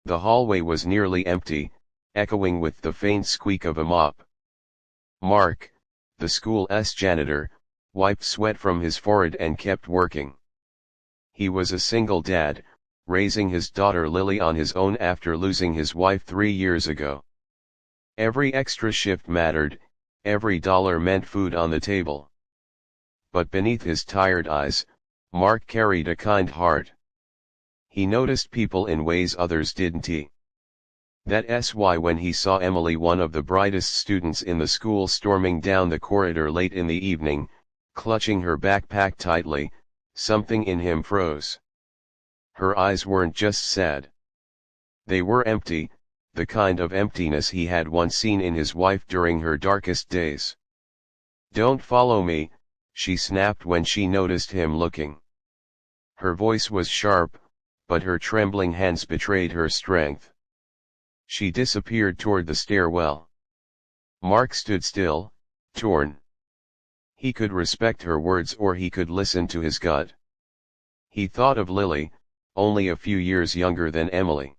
The hallway was nearly empty, echoing with the faint squeak of a mop. Mark, the school's janitor, wiped sweat from his forehead and kept working. He was a single dad, raising his daughter Lily on his own after losing his wife 3 years ago. Every extra shift mattered, every dollar meant food on the table. But beneath his tired eyes, Mark carried a kind heart. He noticed people in ways others didn't. That's why when he saw Emily, one of the brightest students in the school, storming down the corridor late in the evening, clutching her backpack tightly, something in him froze. Her eyes weren't just sad. They were empty, the kind of emptiness he had once seen in his wife during her darkest days. "Don't follow me," she snapped when she noticed him looking. Her voice was sharp, but her trembling hands betrayed her strength. She disappeared toward the stairwell. Mark stood still, torn. He could respect her words or he could listen to his gut. He thought of Lily, only a few years younger than Emily.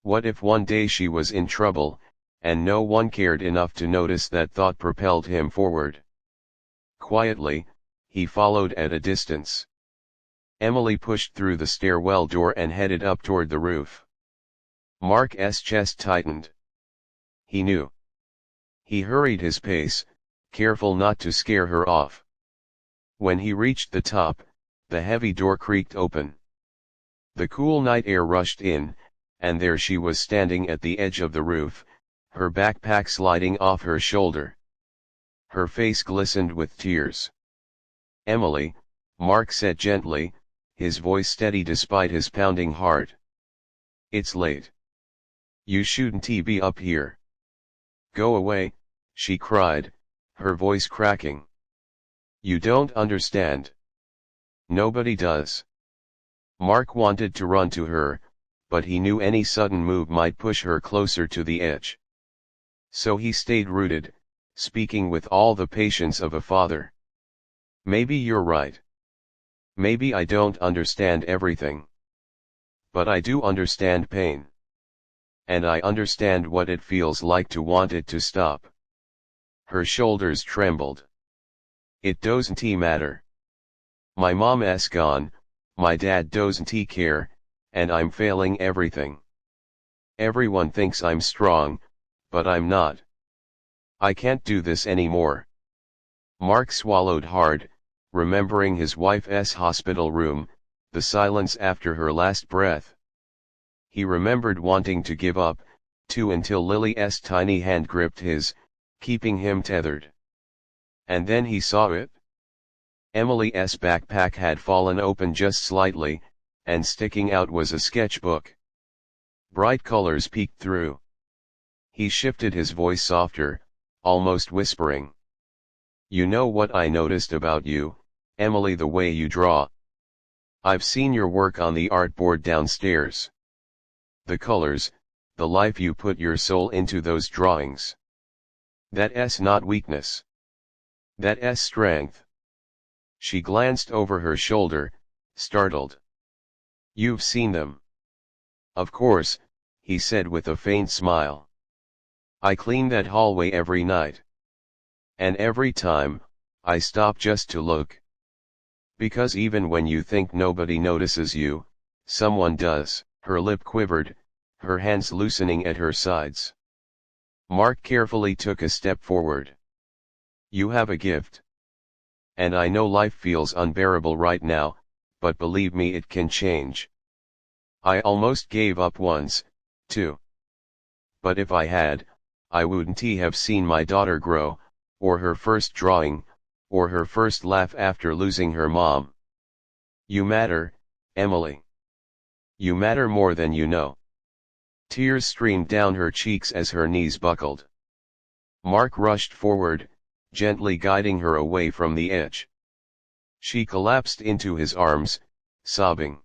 What if one day she was in trouble, and no one cared enough to notice? That thought propelled him forward. Quietly, he followed at a distance. Emily pushed through the stairwell door and headed up toward the roof. Mark's chest tightened. He knew. He hurried his pace, careful not to scare her off. When he reached the top, the heavy door creaked open. The cool night air rushed in, and there she was standing at the edge of the roof, her backpack sliding off her shoulder. Her face glistened with tears. "Emily," Mark said gently, his voice steady despite his pounding heart. "It's late. You shouldn't be up here." "Go away," she cried, her voice cracking. "You don't understand." "Nobody does." Mark wanted to run to her, but he knew any sudden move might push her closer to the edge. So he stayed rooted, speaking with all the patience of a father. "Maybe you're right. Maybe I don't understand everything. But I do understand pain. And I understand what it feels like to want it to stop." Her shoulders trembled. "It doesn't matter. My mom's gone, my dad doesn't care, and I'm failing everything. Everyone thinks I'm strong, but I'm not. I can't do this anymore." Mark swallowed hard, remembering his wife's hospital room, the silence after her last breath. He remembered wanting to give up, too, until Lily's tiny hand gripped his, keeping him tethered. And then he saw it. Emily's backpack had fallen open just slightly, and sticking out was a sketchbook. Bright colors peeked through. He shifted his voice softer, almost whispering. "You know what I noticed about you, Emily? The way you draw. I've seen your work on the artboard downstairs. The colors, the life you put your soul into those drawings. That's not weakness. That's strength." She glanced over her shoulder, startled. "You've seen them?" "Of course," he said with a faint smile. "I clean that hallway every night. And every time, I stop just to look. Because even when you think nobody notices you, someone does." Her lip quivered, her hands loosening at her sides. Mark carefully took a step forward. "You have a gift. And I know life feels unbearable right now, but believe me, it can change. I almost gave up once, too. But if I had, I wouldn't have seen my daughter grow, or her first drawing, or her first laugh after losing her mom. You matter, Emily. You matter more than you know." Tears streamed down her cheeks as her knees buckled. Mark rushed forward, gently guiding her away from the edge. She collapsed into his arms, sobbing.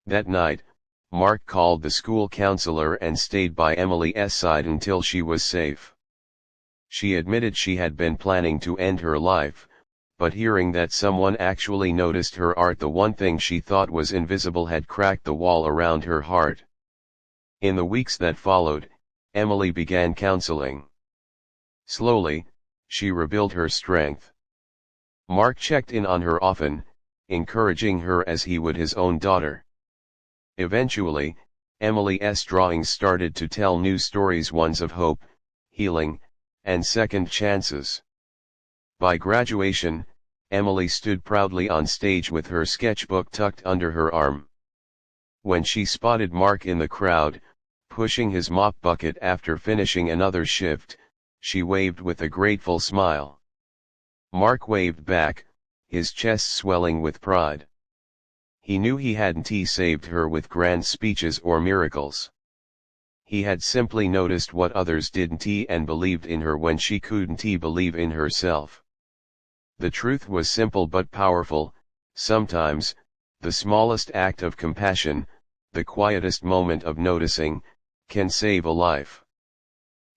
That night, Mark called the school counselor and stayed by Emily's side until she was safe. She admitted she had been planning to end her life, but hearing that someone actually noticed her art, the one thing she thought was invisible, had cracked the wall around her heart. In the weeks that followed, Emily began counseling. Slowly, she rebuilt her strength. Mark checked in on her often, encouraging her as he would his own daughter. Eventually, Emily's drawings started to tell new stories, ones of hope, healing, and second chances. By graduation, Emily stood proudly on stage with her sketchbook tucked under her arm. When she spotted Mark in the crowd, pushing his mop bucket after finishing another shift, she waved with a grateful smile. Mark waved back, his chest swelling with pride. He knew he hadn't saved her with grand speeches or miracles. He had simply noticed what others didn't and believed in her when she couldn't believe in herself. The truth was simple but powerful. Sometimes, the smallest act of compassion, the quietest moment of noticing, can save a life.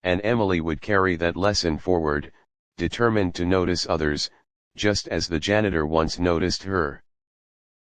And Emily would carry that lesson forward, determined to notice others, just as the janitor once noticed her.